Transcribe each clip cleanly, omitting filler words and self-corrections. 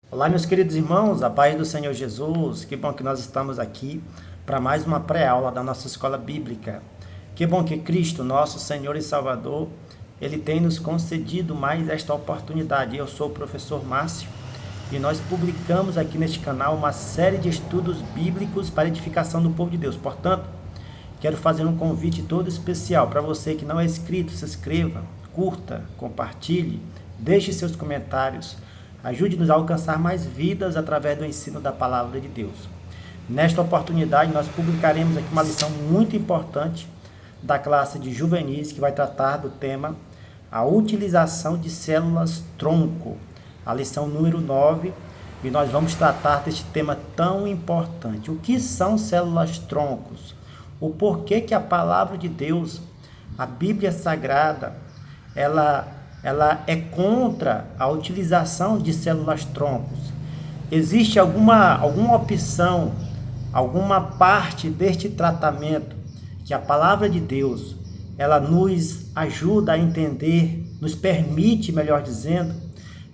Olá, meus queridos irmãos, a paz do Senhor Jesus. Que bom que nós estamos aqui para mais uma pré-aula da nossa escola bíblica. Que bom que Cristo, nosso Senhor e Salvador, Ele tem nos concedido mais esta oportunidade. Eu sou o professor Márcio e nós publicamos aqui neste canal uma série de estudos bíblicos para edificação do povo de Deus. Portanto, quero fazer um convite todo especial para você que não é inscrito, se inscreva, curta, compartilhe, deixe seus comentários. Ajude-nos a alcançar mais vidas através do ensino da palavra de Deus. Nesta oportunidade, nós publicaremos aqui uma lição muito importante da classe de juvenis, que vai tratar do tema a utilização de células-tronco, a lição número 9, e nós vamos tratar deste tema tão importante. O que são células-troncos? O porquê que a palavra de Deus, a Bíblia Sagrada, ela é contra a utilização de células-troncos. Existe alguma opção, alguma parte deste tratamento que a palavra de Deus, ela nos ajuda a entender, nos permite, melhor dizendo,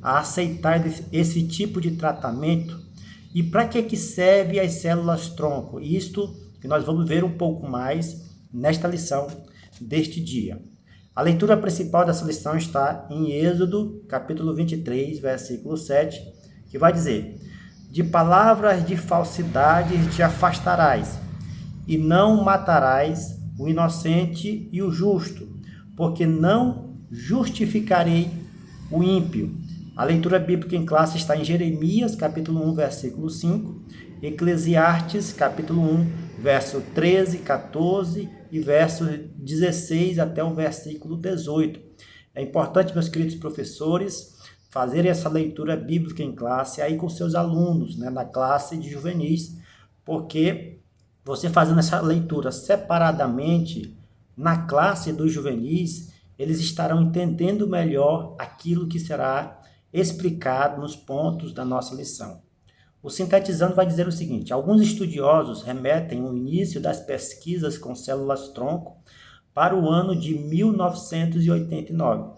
a aceitar esse tipo de tratamento? E para que serve as células-tronco? Isto que nós vamos ver um pouco mais nesta lição deste dia. A leitura principal dessa lição está em Êxodo, capítulo 23, versículo 7, que vai dizer: de palavras de falsidade te afastarás, e não matarás o inocente e o justo, porque não justificarei o ímpio. A leitura bíblica em classe está em Jeremias, capítulo 1, versículo 5, Eclesiastes, capítulo 1, verso 13, 14 e verso 16 até o versículo 18. É importante, meus queridos professores, fazerem essa leitura bíblica em classe aí com seus alunos, na classe de juvenis, porque você fazendo essa leitura separadamente na classe dos juvenis, eles estarão entendendo melhor aquilo que será explicado nos pontos da nossa lição. O Sintetizando vai dizer o seguinte: alguns estudiosos remetem o início das pesquisas com células-tronco para o ano de 1989.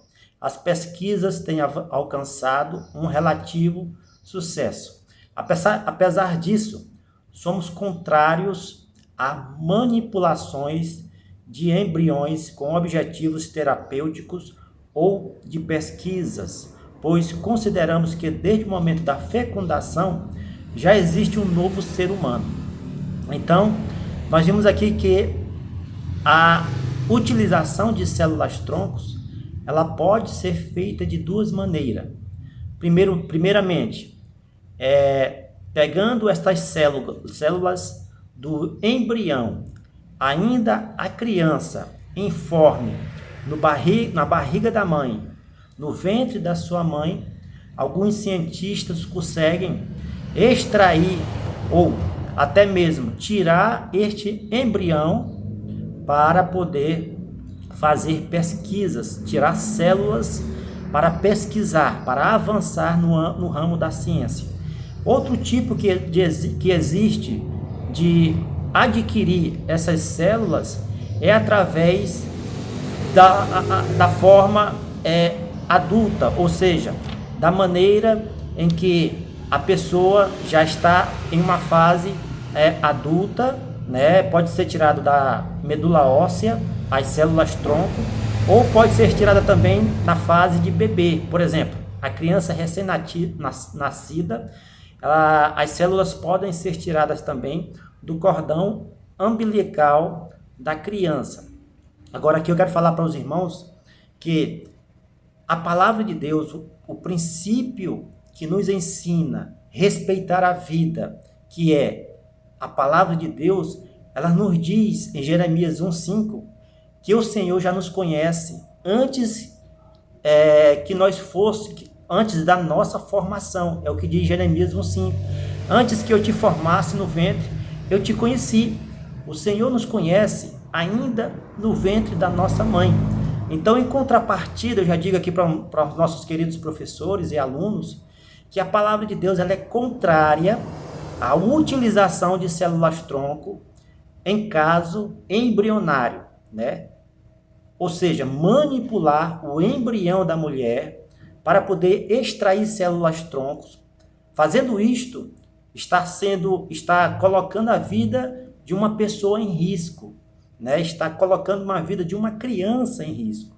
As pesquisas têm alcançado um relativo sucesso. Apesar disso, somos contrários a manipulações de embriões com objetivos terapêuticos ou de pesquisas, pois consideramos que desde o momento da fecundação já existe um novo ser humano. Então, nós vimos aqui que a utilização de células-troncos, ela pode ser feita de duas maneiras. Primeiramente, pegando estas células do embrião, ainda a criança informe na barriga da mãe, no ventre da sua mãe, alguns cientistas conseguem extrair ou até mesmo tirar este embrião para poder fazer pesquisas, tirar células para pesquisar, para avançar no ramo da ciência. Outro tipo que existe de adquirir essas células é através da forma adulta, ou seja, da maneira em que a pessoa já está em uma fase adulta, pode ser tirado da medula óssea, as células-tronco, ou pode ser tirada também na fase de bebê. Por exemplo, a criança recém-nascida, as células podem ser tiradas também do cordão umbilical da criança. Agora aqui eu quero falar para os irmãos que a palavra de Deus, o princípio que nos ensina a respeitar a vida, que é a palavra de Deus, ela nos diz em Jeremias 1,5 que o Senhor já nos conhece antes antes da nossa formação. É o que diz Jeremias 1,5. Antes que eu te formasse no ventre, eu te conheci. O Senhor nos conhece ainda no ventre da nossa mãe. Então, em contrapartida, eu já digo aqui para os nossos queridos professores e alunos, que a palavra de Deus ela é contrária à utilização de células-tronco em caso embrionário, Ou seja, manipular o embrião da mulher para poder extrair células-troncos Fazendo isto, está colocando a vida de uma pessoa em risco, né? Está colocando uma vida de uma criança em risco.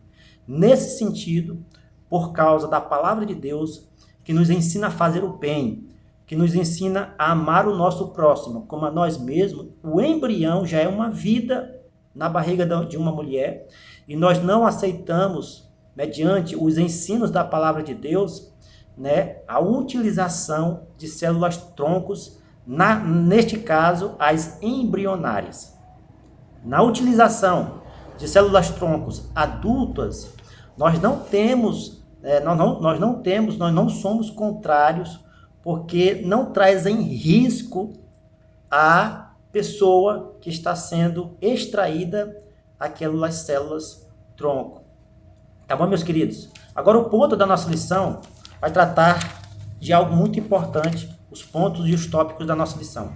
Nesse sentido, por causa da palavra de Deus, que nos ensina a fazer o bem, que nos ensina a amar o nosso próximo como a nós mesmos, o embrião já é uma vida na barriga de uma mulher, e nós não aceitamos, mediante os ensinos da palavra de Deus, né, a utilização de células troncos, neste caso, as embrionárias. Na utilização de células troncos adultas, nós não somos contrários, porque não traz em risco a pessoa que está sendo extraída aquelas células tronco. Tá bom, meus queridos? Agora o ponto da nossa lição vai tratar de algo muito importante, os pontos e os tópicos da nossa lição.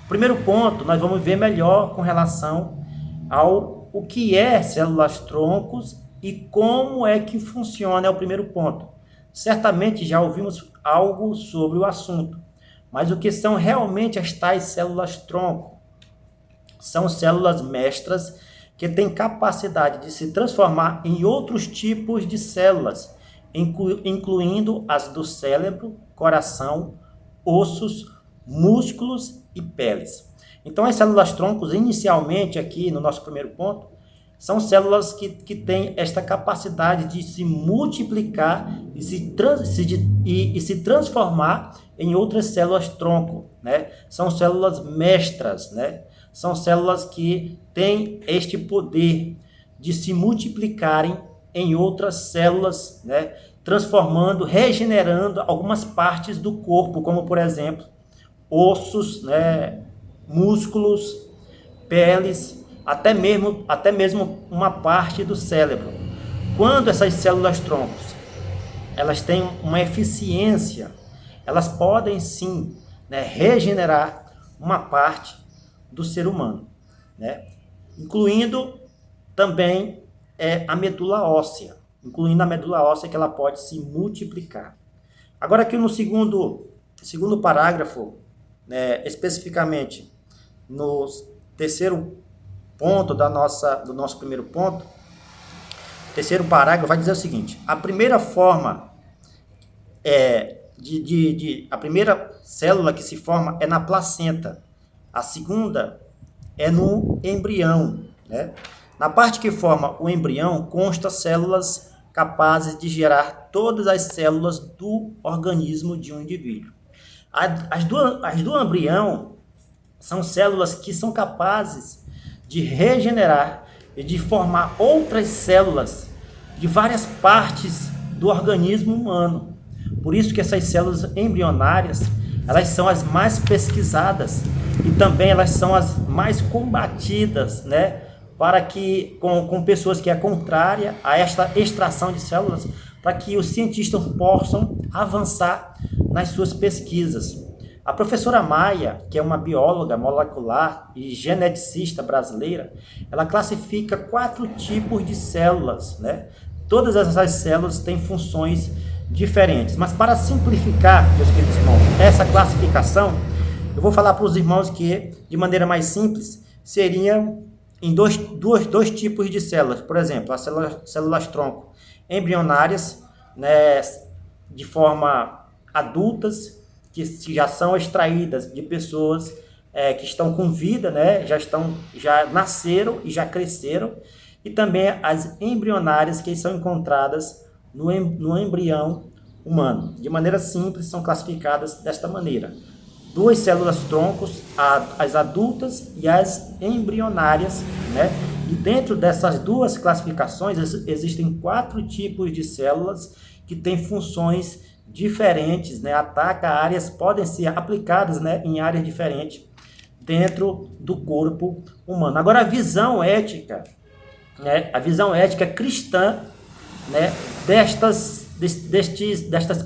O primeiro ponto, nós vamos ver melhor com relação ao o que é células troncos e como é que funciona, é o primeiro ponto. Certamente já ouvimos algo sobre o assunto, mas o que são realmente as tais células tronco? São células mestras que têm capacidade de se transformar em outros tipos de células, incluindo as do cérebro, coração, ossos, músculos e peles. Então, as células troncos, inicialmente aqui no nosso primeiro ponto, são células que têm esta capacidade de se multiplicar e se transformar em outras células tronco, né? São células mestras, né? São células que têm este poder de se multiplicarem em outras células, né? Transformando, regenerando algumas partes do corpo, como por exemplo, ossos, né? Músculos, peles, até mesmo uma parte do cérebro. Quando essas células troncos, elas têm uma eficiência, elas podem sim, né, regenerar uma parte do ser humano, né? Incluindo também a medula óssea, que ela pode se multiplicar. Agora aqui no segundo parágrafo, né, especificamente no terceiro ponto do nosso primeiro ponto, terceiro parágrafo vai dizer o seguinte: a primeira forma a primeira célula que se forma é na placenta, a segunda é no embrião, né? Na parte que forma o embrião consta células capazes de gerar todas as células do organismo de um indivíduo. As do embrião são células que são capazes de regenerar e de formar outras células de várias partes do organismo humano. Por isso que essas células embrionárias, elas são as mais pesquisadas e também elas são as mais combatidas, né? Para que, com pessoas que é contrária a esta extração de células, para que os cientistas possam avançar nas suas pesquisas. A professora Maia, que é uma bióloga molecular e geneticista brasileira, ela classifica 4 tipos de células, né? Todas essas células têm funções diferentes. Mas para simplificar, meus queridos irmãos, essa classificação, eu vou falar para os irmãos que, de maneira mais simples, seriam em dois tipos de células. Por exemplo, as células tronco embrionárias, né, de forma adultas, que já são extraídas de pessoas que estão com vida, né, já nasceram e já cresceram, e também as embrionárias que são encontradas no embrião humano. De maneira simples, são classificadas desta maneira: 2 células troncos, as adultas e as embrionárias, né? E dentro dessas 2 classificações existem 4 tipos de células que têm funções diferentes, né? Podem ser aplicadas, né, em áreas diferentes dentro do corpo humano. Agora, a visão ética, né, a visão ética cristã, né, destas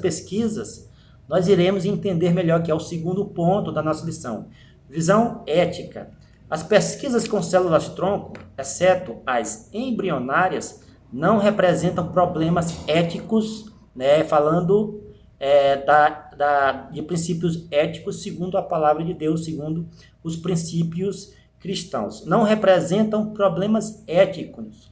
pesquisas, nós iremos entender melhor, que é o segundo ponto da nossa lição. Visão ética. As pesquisas com células tronco, exceto as embrionárias, não representam problemas éticos, né, falando de princípios éticos segundo a palavra de Deus, segundo os princípios cristãos. Não representam problemas éticos,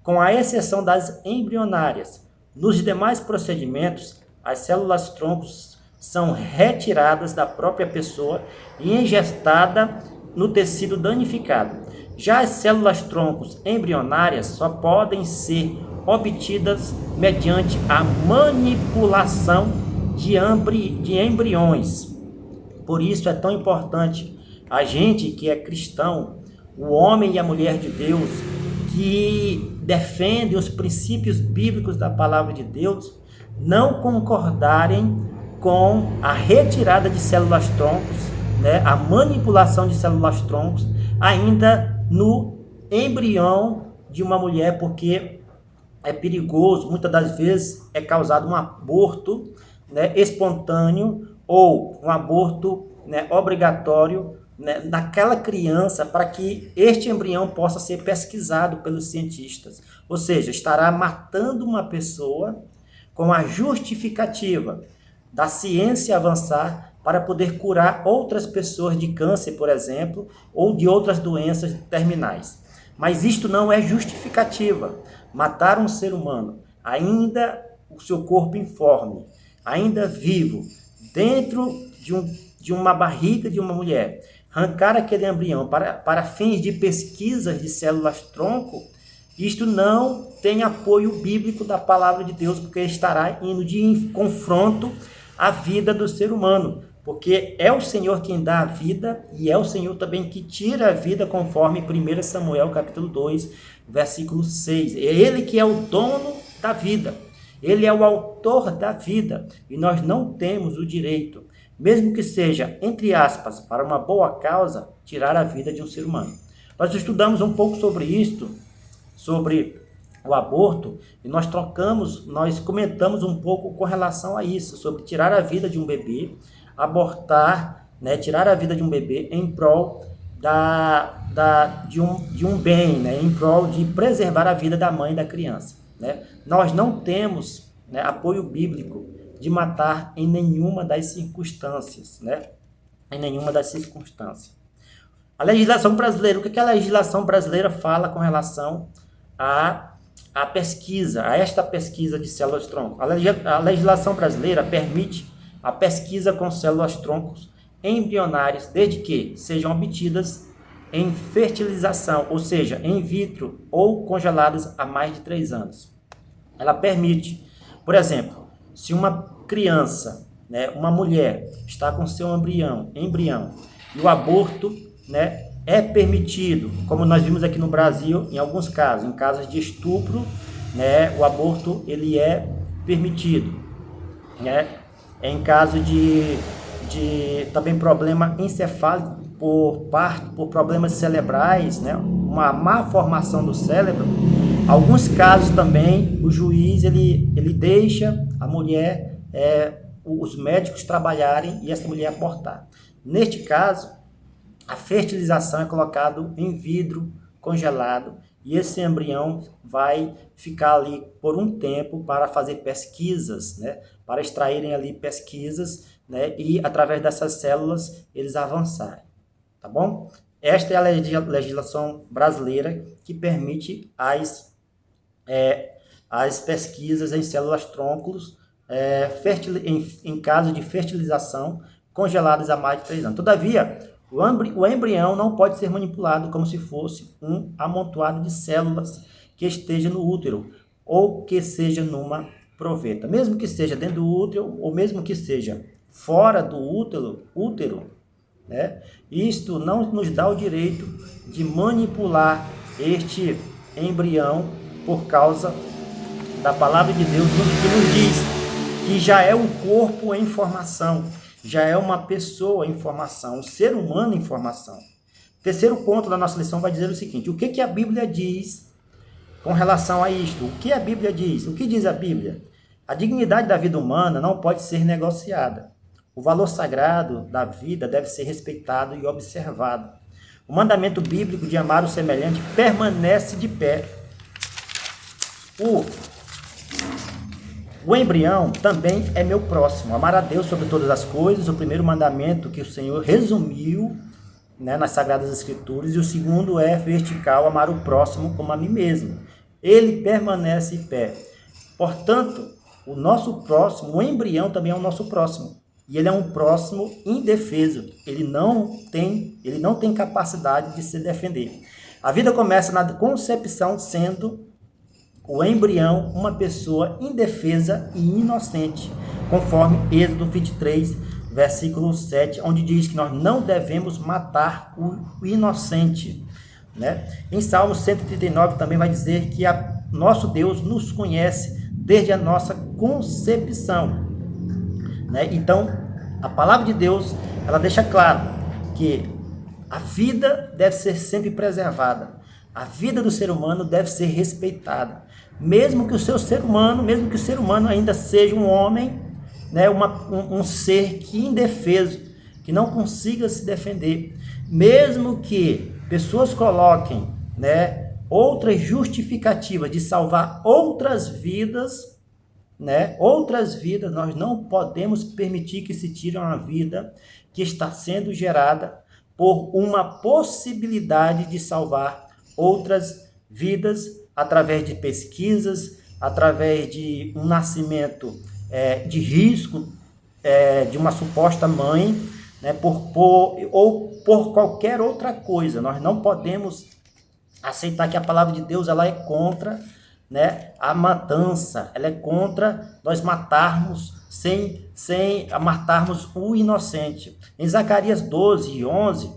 com a exceção das embrionárias. Nos demais procedimentos, as células troncos são retiradas da própria pessoa e ingestadas no tecido danificado. Já as células troncos embrionárias só podem ser obtidas mediante a manipulação de embriões. Por isso é tão importante a gente que é cristão, o homem e a mulher de Deus, que defendem os princípios bíblicos da palavra de Deus, não concordarem com a retirada de células troncos, né, a manipulação de células troncos, ainda no embrião de uma mulher, porque é perigoso, muitas das vezes é causado um aborto, né, espontâneo ou um aborto, né, obrigatório, né, daquela criança, para que este embrião possa ser pesquisado pelos cientistas. Ou seja, estará matando uma pessoa com a justificativa da ciência avançar para poder curar outras pessoas de câncer, por exemplo, ou de outras doenças terminais. Mas isto não é justificativa. Matar um ser humano, ainda o seu corpo informe, ainda vivo, dentro de uma barriga de uma mulher, arrancar aquele embrião para fins de pesquisas de células-tronco, isto não tem apoio bíblico da palavra de Deus, porque estará indo de confronto à vida do ser humano, porque é o Senhor quem dá a vida e é o Senhor também que tira a vida, conforme 1 Samuel capítulo 2, versículo 6. É Ele que é o dono da vida, Ele é o autor da vida, e nós não temos o direito, mesmo que seja, entre aspas, para uma boa causa, tirar a vida de um ser humano. Nós estudamos um pouco sobre isto, sobre o aborto, e nós comentamos um pouco com relação a isso, sobre tirar a vida de um bebê, abortar, né, tirar a vida de um bebê em prol de um bem, né, em prol de preservar a vida da mãe e da criança, né? Nós não temos, né, apoio bíblico de matar em nenhuma das circunstâncias, né? Em nenhuma das circunstâncias. A legislação brasileira, o que a legislação brasileira fala com relação a pesquisa, a esta pesquisa de células-tronco? A legislação brasileira permite a pesquisa com células-troncos embrionárias, desde que sejam obtidas em fertilização, ou seja, in vitro ou congeladas há mais de 3 anos. Ela permite, por exemplo, se uma criança, né, uma mulher, está com seu embrião e o aborto, né, é permitido, como nós vimos aqui no Brasil, em alguns casos, em casos de estupro, né, o aborto ele é permitido, né, em caso de também problema encefálico por problemas cerebrais, né, uma má formação do cérebro. Alguns casos também o juiz ele deixa a mulher, os médicos trabalharem e essa mulher abortar. Neste caso, a fertilização é colocado em vidro congelado e esse embrião vai ficar ali por um tempo para fazer pesquisas, né? Para extraírem ali pesquisas, né? E através dessas células eles avançarem, tá bom? Esta é a legislação brasileira que permite as pesquisas em células-troncos em caso de fertilização congeladas há mais de 3 anos. Todavia, o embrião não pode ser manipulado como se fosse um amontoado de células que esteja no útero ou que seja numa proveta. Mesmo que seja dentro do útero ou mesmo que seja fora do útero, né? Isto não nos dá o direito de manipular este embrião por causa da palavra de Deus, que nos diz que já é um corpo em formação, já é uma pessoa em formação, um ser humano em formação. Terceiro ponto da nossa lição vai dizer o seguinte: o que a Bíblia diz com relação a isto? O que a Bíblia diz? O que diz a Bíblia? A dignidade da vida humana não pode ser negociada. O valor sagrado da vida deve ser respeitado e observado. O mandamento bíblico de amar o semelhante permanece de pé. O O embrião também é meu próximo. Amar a Deus sobre todas as coisas, o primeiro mandamento que o Senhor resumiu, né, nas Sagradas Escrituras, e o segundo é vertical, amar o próximo como a mim mesmo. Ele permanece em pé. Portanto, o nosso próximo, o embrião também é o nosso próximo. E ele é um próximo indefeso. Ele não tem capacidade de se defender. A vida começa na concepção, sendo o embrião uma pessoa indefesa e inocente, conforme Êxodo 23, versículo 7, onde diz que nós não devemos matar o inocente, né? Em Salmo 139 também vai dizer que nosso Deus nos conhece desde a nossa concepção, né? Então, a palavra de Deus, ela deixa claro que a vida deve ser sempre preservada. A vida do ser humano deve ser respeitada. Mesmo que o ser humano ainda seja um homem, né, um ser que indefeso, que não consiga se defender. Mesmo que pessoas coloquem, né, outras justificativas de salvar outras vidas, nós não podemos permitir que se tire uma vida que está sendo gerada por uma possibilidade de salvar outras vidas através de pesquisas, através de um nascimento de risco de uma suposta mãe, né, ou por qualquer outra coisa. Nós não podemos aceitar que a palavra de Deus ela é contra, né, a matança, ela é contra nós matarmos sem matarmos o inocente. Em Zacarias 12:11,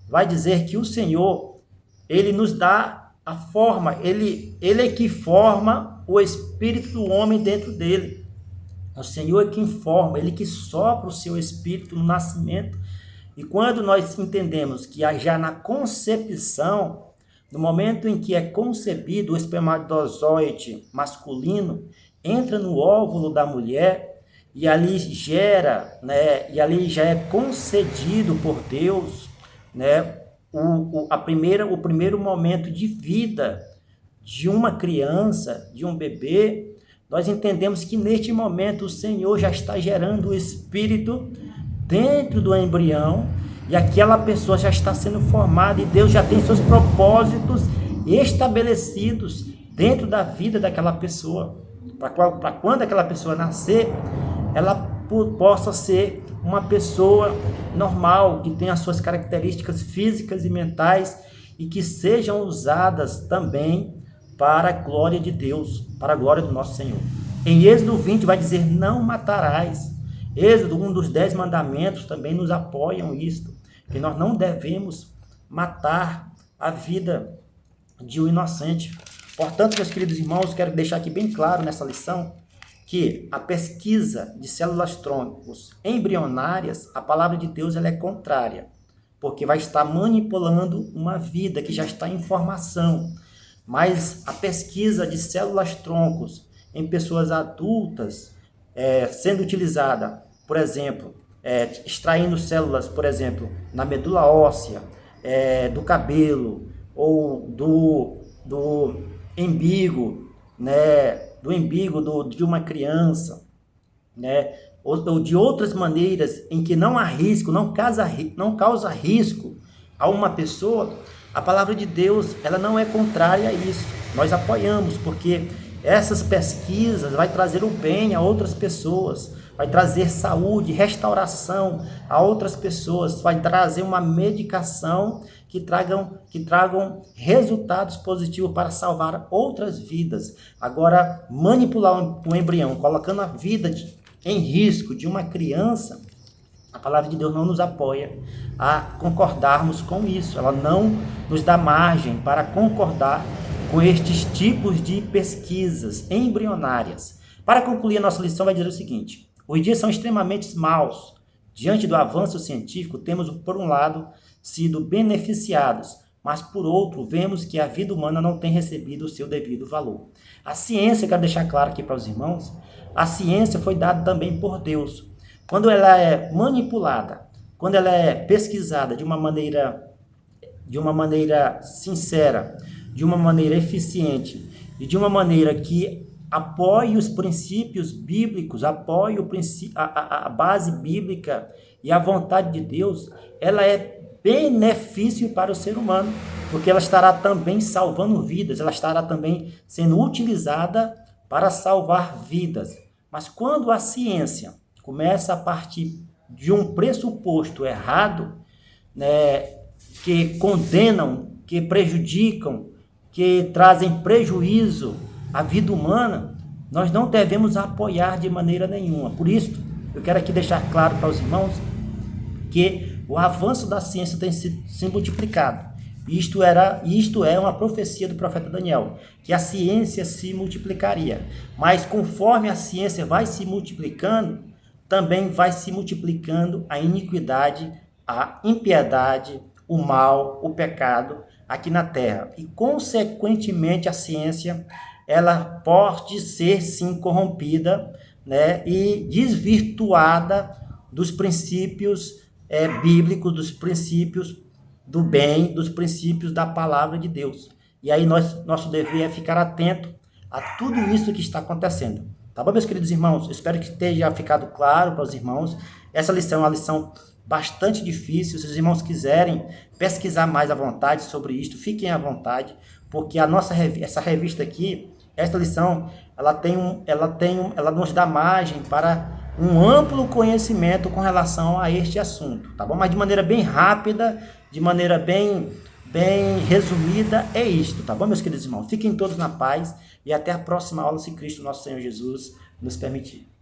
vai dizer que o Senhor, ele nos dá a forma, ele é que forma o espírito do homem dentro dele. O Senhor é quem forma, ele que sopra o seu espírito no nascimento. E quando nós entendemos que já na concepção, no momento em que é concebido, o espermatozoide masculino entra no óvulo da mulher e ali gera, né, e ali já é concedido por Deus, né, o primeiro momento de vida de uma criança, de um bebê. Nós entendemos que neste momento o Senhor já está gerando o espírito dentro do embrião e aquela pessoa já está sendo formada e Deus já tem seus propósitos estabelecidos dentro da vida daquela pessoa, para quando aquela pessoa nascer, ela possa ser uma pessoa normal, que tenha as suas características físicas e mentais e que sejam usadas também para a glória de Deus, para a glória do nosso Senhor. Em Êxodo 20 vai dizer, não matarás. Êxodo, um dos 10 mandamentos, também nos apoiam isto, que nós não devemos matar a vida de um inocente. Portanto, meus queridos irmãos, quero deixar aqui bem claro nessa lição, que a pesquisa de células tronco embrionárias, a palavra de Deus ela é contrária, porque vai estar manipulando uma vida que já está em formação. Mas a pesquisa de células troncos em pessoas adultas, sendo utilizada, por exemplo, extraindo células, por exemplo, na medula óssea, do cabelo, ou do embigo, né, de uma criança, né, ou de outras maneiras em que não há risco, não causa risco a uma pessoa, a palavra de Deus ela não é contrária a isso. Nós apoiamos, porque essas pesquisas vai trazer o bem a outras pessoas, vai trazer saúde, restauração a outras pessoas, vai trazer uma medicação que tragam resultados positivos para salvar outras vidas. Agora, manipular um embrião, colocando a vida em risco de uma criança, a palavra de Deus não nos apoia a concordarmos com isso. Ela não nos dá margem para concordar com estes tipos de pesquisas embrionárias. Para concluir a nossa lição, vai dizer o seguinte: os dias são extremamente maus. Diante do avanço científico, temos, por um lado, sido beneficiados, mas, por outro, vemos que a vida humana não tem recebido o seu devido valor. A ciência, quero deixar claro aqui para os irmãos, a ciência foi dada também por Deus. Quando ela é manipulada, quando ela é pesquisada de uma maneira sincera, de uma maneira eficiente e de uma maneira que apoie os princípios bíblicos, apoie a base bíblica e a vontade de Deus, ela é benefício para o ser humano, porque ela estará também salvando vidas, ela estará também sendo utilizada para salvar vidas. Mas quando a ciência começa a partir de um pressuposto errado, né, que condenam, que prejudicam, que trazem prejuízo à vida humana, nós não devemos apoiar de maneira nenhuma. Por isso, eu quero aqui deixar claro para os irmãos que o avanço da ciência tem se multiplicado. Isto é uma profecia do profeta Daniel, que a ciência se multiplicaria. Mas conforme a ciência vai se multiplicando, também vai se multiplicando a iniquidade, a impiedade, o mal, o pecado aqui na Terra. E, consequentemente, a ciência ela pode ser, sim, corrompida, né, e desvirtuada dos princípios bíblicos, dos princípios do bem, dos princípios da palavra de Deus. E aí nosso dever é ficar atento a tudo isso que está acontecendo. Tá bom, meus queridos irmãos? Eu espero que tenha ficado claro para os irmãos. Essa lição é uma lição bastante difícil. Se os irmãos quiserem pesquisar mais à vontade sobre isto, fiquem à vontade, porque essa revista aqui, esta lição, ela nos dá margem para um amplo conhecimento com relação a este assunto, tá bom? Mas de maneira bem rápida, de maneira bem resumida, é isto, tá bom, meus queridos irmãos? Fiquem todos na paz e até a próxima aula, se Cristo, nosso Senhor Jesus, nos permitir.